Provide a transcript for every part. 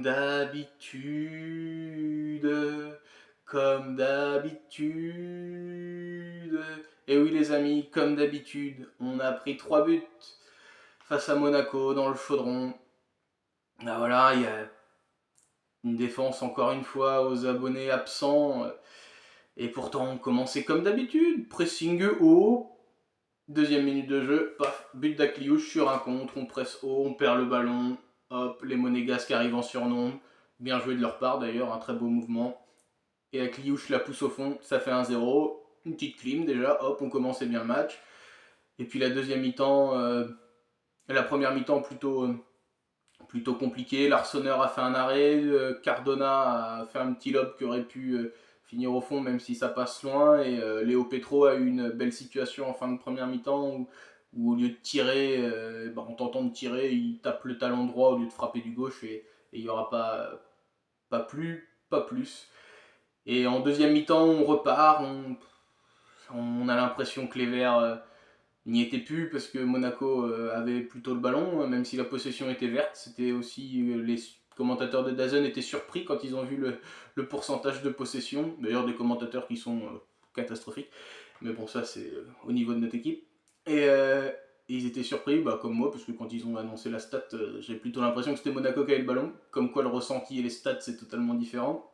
d'habitude, comme d'habitude. Et oui les amis, comme d'habitude, on a pris 3 buts face à Monaco dans le chaudron. Ah voilà, il y a une défense encore une fois aux abonnés absents. Et pourtant on commençait comme d'habitude, pressing haut. Deuxième minute de jeu, paf, but d'Akliouche sur un contre, on presse haut, on perd le ballon, hop, les Monégasques arrivent en surnombre, bien joué de leur part d'ailleurs, un très beau mouvement. Et Akliouche la pousse au fond, ça fait 1-0, une petite clim déjà, hop, on commençait bien le match. Et puis la deuxième mi-temps, la première mi-temps plutôt compliquée, l'Arseneur a fait un arrêt, Cardona a fait un petit lob qui aurait pu finir au fond même si ça passe loin, et Léo Petro a eu une belle situation en fin de première mi-temps où au lieu de tirer, en tentant de tirer, il tape le talon droit au lieu de frapper du gauche, et il n'y aura pas plus. Et en deuxième mi-temps, on repart, on a l'impression que les Verts n'y était plus parce que Monaco avait plutôt le ballon, même si la possession était verte. C'était aussi les commentateurs de DAZN étaient surpris quand ils ont vu le pourcentage de possession. D'ailleurs, des commentateurs qui sont catastrophiques. Mais bon, ça, c'est au niveau de notre équipe. Et ils étaient surpris, comme moi, parce que quand ils ont annoncé la stat, j'ai plutôt l'impression que c'était Monaco qui avait le ballon. Comme quoi, le ressenti et les stats, c'est totalement différent.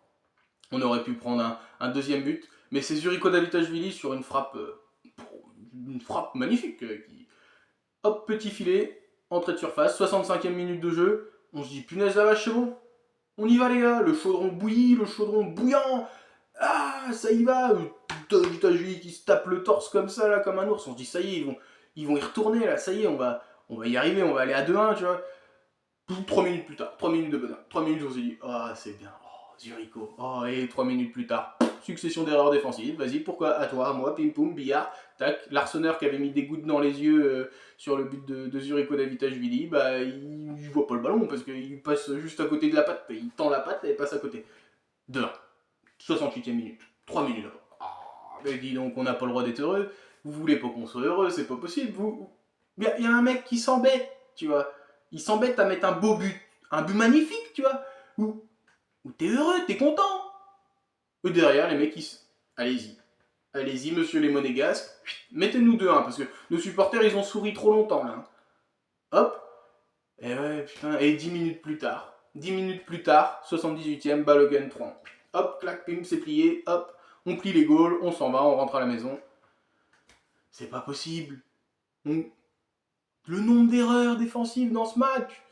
On aurait pu prendre un deuxième but. Mais c'est Zurico Davitashvili sur une frappe magnifique qui, hop, petit filet, entrée de surface, 65e minute de jeu. On se dit, punaise la vache, c'est bon. On y va, les gars. Le chaudron bouillit, le chaudron bouillant. Ah, ça y va. Tajui qui se tape le torse comme ça, là, comme un ours. On se dit, ça y est, ils vont y retourner, là. Ça y est, on va y arriver. On va aller à 2-1, tu vois. 3 minutes plus tard, 3 minutes de bonheur. 3 minutes, on s'est dit, ah, c'est bien. Oh, Zuricho. Oh, et 3 minutes plus tard, succession d'erreurs défensives. Vas-y, pourquoi à toi, à moi, pim poum, billard, tac. L'Arseneur qui avait mis des gouttes dans les yeux sur le but de Zuricho Davitashvili, il voit pas le ballon parce qu'il passe juste à côté de la patte. Il tend la patte et il passe à côté. 2-1. 68e minute. 3 minutes avant. Oh, mais dis donc, on n'a pas le droit d'être heureux. Vous voulez pas qu'on soit heureux, c'est pas possible. Il y a un mec qui s'embête, tu vois. Il s'embête à mettre un beau but. Un but magnifique, tu vois. Où t'es heureux, t'es content. Eux derrière, les mecs, allez-y. Allez-y, monsieur les Monégasques. Mettez-nous 2-1, parce que nos supporters, ils ont souri trop longtemps, là. Hop. Et ouais, putain. Et 10 minutes plus tard. 10 minutes plus tard, 78e, Balogun 3. Hop, clac, pim, c'est plié. Hop, on plie les Gaules, on s'en va, on rentre à la maison. C'est pas possible. Le nombre d'erreurs défensives dans ce match.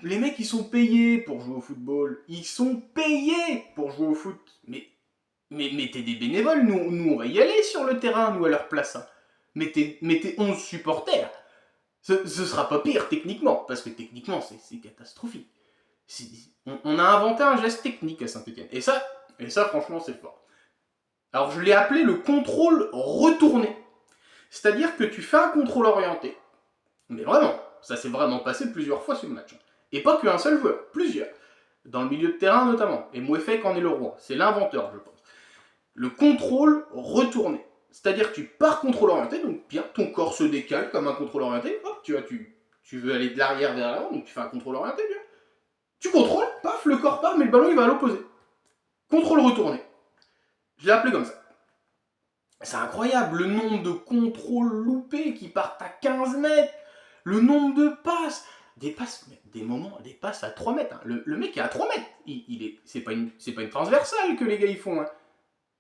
Les mecs, ils sont payés pour jouer au football. Ils sont payés pour jouer au foot. Mais mettez des bénévoles. Nous, on va y aller sur le terrain, nous, à leur place. Hein. Mettez 11 supporters. Ce sera pas pire, techniquement. Parce que techniquement, c'est catastrophique. On a inventé un geste technique à Saint-Etienne. Et ça, franchement, c'est fort. Alors, je l'ai appelé le contrôle retourné. C'est-à-dire que tu fais un contrôle orienté. Mais vraiment, ça s'est vraiment passé plusieurs fois sur le match. Et pas qu'un seul joueur, plusieurs. Dans le milieu de terrain notamment. Et Mouefek en est le roi. C'est l'inventeur, je pense. Le contrôle retourné. C'est-à-dire que tu pars contrôle orienté, donc bien, ton corps se décale comme un contrôle orienté. Hop, tu veux aller de l'arrière vers l'avant, donc tu fais un contrôle orienté, bien. Tu contrôles, paf, le corps part, mais le ballon il va à l'opposé. Contrôle retourné. Je l'ai appelé comme ça. C'est incroyable le nombre de contrôles loupés qui partent à 15 mètres. Le nombre de passes, des passes à 3 mètres. Hein. Le mec est à 3 mètres. C'est pas une transversale que les gars ils font. Hein.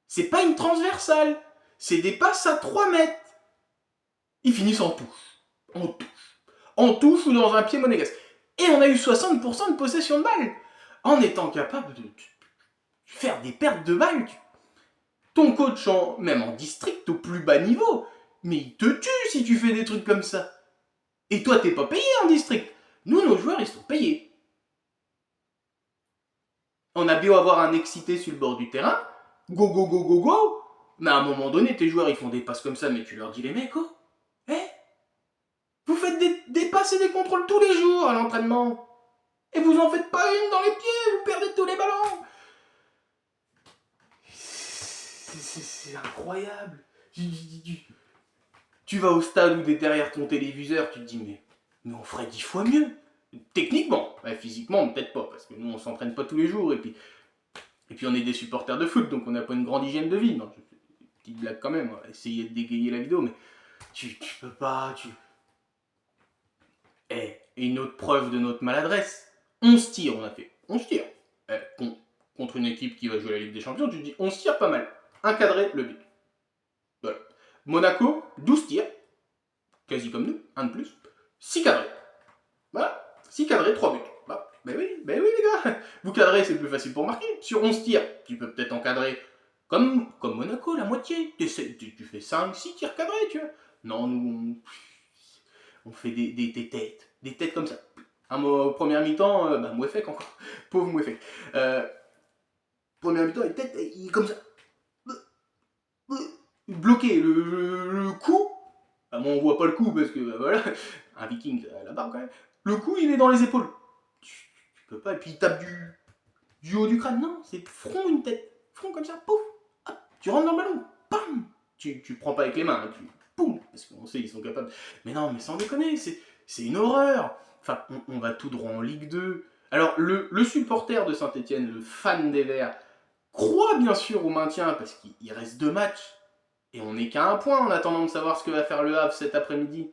C'est pas une transversale. C'est des passes à 3 mètres. Ils finissent en touche. En touche. En touche ou dans un pied monégasque. Et on a eu 60% de possession de balle. En étant capable de faire des pertes de balles. Ton coach, même en district, au plus bas niveau, mais il te tue si tu fais des trucs comme ça. Et toi, t'es pas payé en district. Nous, nos joueurs, ils sont payés. On a beau avoir un excité sur le bord du terrain, go, go, go, go, go, mais à un moment donné, tes joueurs, ils font des passes comme ça, mais tu leur dis, les mecs, oh, vous faites des passes et des contrôles tous les jours à l'entraînement. Et vous en faites pas une dans les pieds, vous perdez tous les ballons. C'est incroyable. Tu vas au stade ou t'es derrière ton téléviseur, tu te dis, mais on ferait 10 fois mieux. Techniquement, ouais, physiquement, peut-être pas, parce que nous, on s'entraîne pas tous les jours, et puis on est des supporters de foot, donc on n'a pas une grande hygiène de vie. Non, petite blague quand même, on va essayer de dégayer la vidéo, mais tu peux pas, Et une autre preuve de notre maladresse, 11 tirs on a fait. 11 tirs. Contre une équipe qui va jouer la Ligue des Champions, tu te dis 11 tirs, pas mal. Un cadré, le but. Voilà. Monaco, 12 tirs, quasi comme nous, un de plus. 6 cadrés. Voilà. 6 cadrés, 3 buts. Bah, ben oui, les gars. Vous cadrez, c'est plus facile pour marquer. Sur 11 tirs, tu peux peut-être encadrer comme Monaco, la moitié. Tu fais 5-6 tirs cadrés, tu vois. Non, nous, on fait des têtes. Des têtes comme ça. Première mi-temps, Mouefek encore. Pauvre Mouefek. Première mi-temps, il est comme ça. Bloqué. Le coup. Moi, on voit pas le coup parce que, voilà, un viking, la barbe quand même. Le coup, il est dans les épaules. Tu peux pas. Et puis, il tape du haut du crâne. Non, c'est front, une tête. Front comme ça, pouf. Hop, tu rentres dans le ballon. Pam. Tu prends pas avec les mains. Poum. Parce qu'on sait, ils sont capables. Mais non, mais sans déconner, c'est une horreur. Enfin, on va tout droit en Ligue 2. Alors, le supporter de Saint-Etienne, le fan des Verts, croit bien sûr au maintien parce qu'il reste 2 matchs. Et on n'est qu'à un point en attendant de savoir ce que va faire le Havre cet après-midi.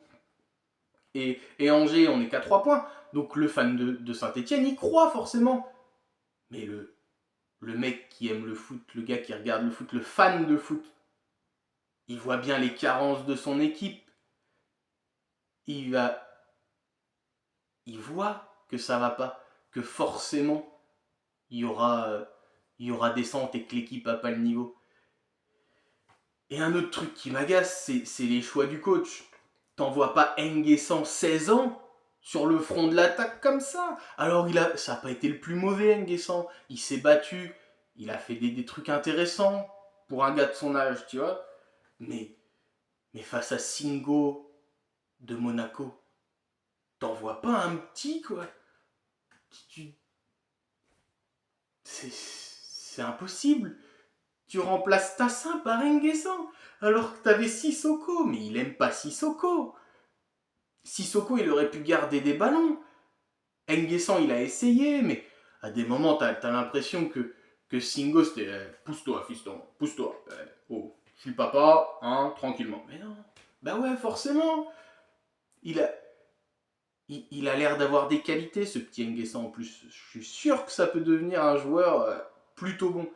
Et Angers, on n'est qu'à 3 points. Donc le fan de Saint-Etienne, il croit forcément. Mais le mec qui aime le foot, le gars qui regarde le foot, le fan de foot, il voit bien les carences de son équipe. Il voit que ça va pas, que forcément il y aura descente et que l'équipe n'a pas le niveau. Et un autre truc qui m'agace, c'est les choix du coach. T'envoies pas Nguessan 16 ans sur le front de l'attaque comme ça. Alors ça n'a pas été le plus mauvais Nguessan. Il s'est battu, il a fait des trucs intéressants pour un gars de son âge, tu vois. Mais face à Singo de Monaco, t'envoies pas un petit quoi. C'est impossible. Tu remplaces Tassin par Nguessan, alors que t'avais Sissoko, mais il aime pas Sissoko. Sissoko, il aurait pu garder des ballons. Nguessan, il a essayé, mais à des moments, t'as l'impression que Singo, c'était pousse-toi, fiston, pousse-toi. Oh, je suis le papa, hein, tranquillement. Mais non, bah ouais, forcément. Il a l'air d'avoir des qualités, ce petit Nguessan en plus. Je suis sûr que ça peut devenir un joueur plutôt bon.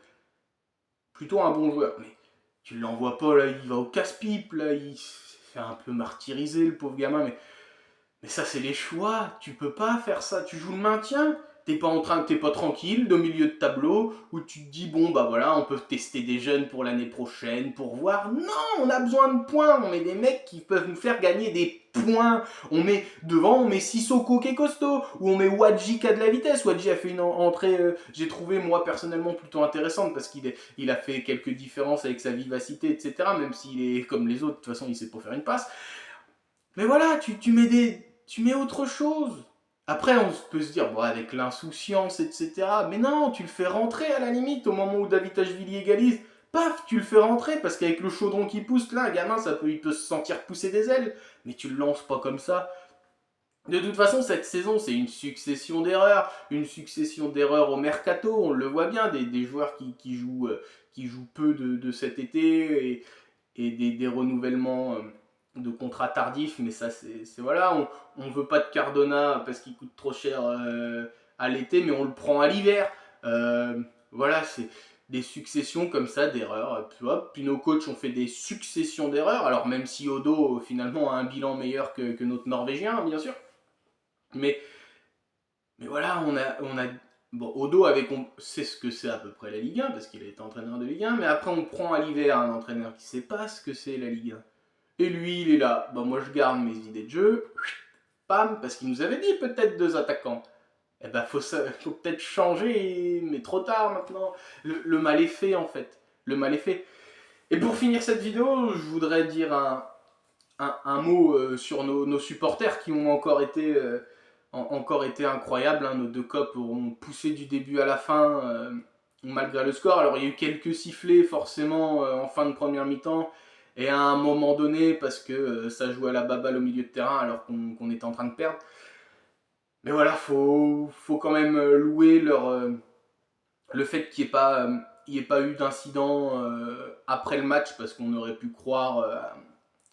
Plutôt un bon joueur. Mais tu l'envoies pas, là, il va au casse-pipe, là, il se fait un peu martyriser, le pauvre gamin, mais ça, c'est les choix. Tu peux pas faire ça. Tu joues le maintien. T'es pas tranquille au milieu de tableau où tu te dis bon bah voilà, on peut tester des jeunes pour l'année prochaine pour voir. Non, on a besoin de points. On met des mecs qui peuvent nous faire gagner des points. On met devant, on met Sissoko qui est costaud ou on met Wadji qui a de la vitesse. Wadji a fait une entrée, j'ai trouvé moi personnellement plutôt intéressante parce qu'il a fait quelques différences avec sa vivacité, etc. Même s'il est comme les autres, de toute façon il sait pas faire une passe. Mais voilà, tu mets autre chose. Après, on peut se dire, bon, avec l'insouciance, etc. Mais non, tu le fais rentrer à la limite, au moment où David Ashvili égalise. Paf, tu le fais rentrer, parce qu'avec le chaudron qui pousse, là, un gamin, il peut se sentir pousser des ailes. Mais tu le lances pas comme ça. De toute façon, cette saison, c'est une succession d'erreurs. Une succession d'erreurs au mercato. On le voit bien, des joueurs qui jouent peu de cet été et des renouvellements de contrats tardifs, mais ça c'est voilà, on veut pas de Cardona parce qu'il coûte trop cher à l'été, mais on le prend à l'hiver. Voilà, c'est des successions comme ça d'erreurs. Puis nos coachs ont fait des successions d'erreurs, alors même si Odo finalement a un bilan meilleur que notre Norvégien, bien sûr. Mais voilà, on a bon, Odo sait ce que c'est à peu près la Ligue 1 parce qu'il a été entraîneur de Ligue 1, mais après on prend à l'hiver un entraîneur qui sait pas ce que c'est la Ligue 1. Et lui, il est là. Bah, moi, je garde mes idées de jeu. Pam, parce qu'il nous avait dit peut-être 2 attaquants. Eh ben, faut peut-être changer, mais trop tard maintenant. Le mal est fait, en fait. Le mal est fait. Et pour finir cette vidéo, je voudrais dire un mot sur nos supporters qui ont encore été incroyables. Hein. Nos 2 copes ont poussé du début à la fin, malgré le score. Alors, il y a eu quelques sifflets, forcément, en fin de première mi-temps. Et à un moment donné, parce que ça jouait à la baballe au milieu de terrain alors qu'on était en train de perdre. Mais voilà, faut quand même louer le fait qu'il n'y ait pas, eu d'incident après le match, parce qu'on aurait pu croire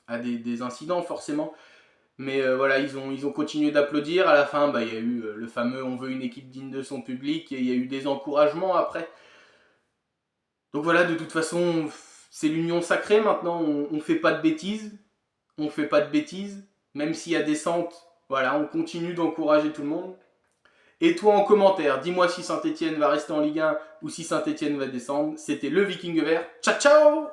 à des incidents forcément. Mais voilà, ils ont continué d'applaudir. À la fin, bah, il y a eu le fameux "on veut une équipe digne de son public" et il y a eu des encouragements après. Donc voilà, de toute façon, c'est l'union sacrée maintenant. On fait pas de bêtises. On fait pas de bêtises. Même s'il y a descente, voilà, on continue d'encourager tout le monde. Et toi en commentaire, dis-moi si Saint-Etienne va rester en Ligue 1 ou si Saint-Etienne va descendre. C'était le Viking vert. Ciao ciao.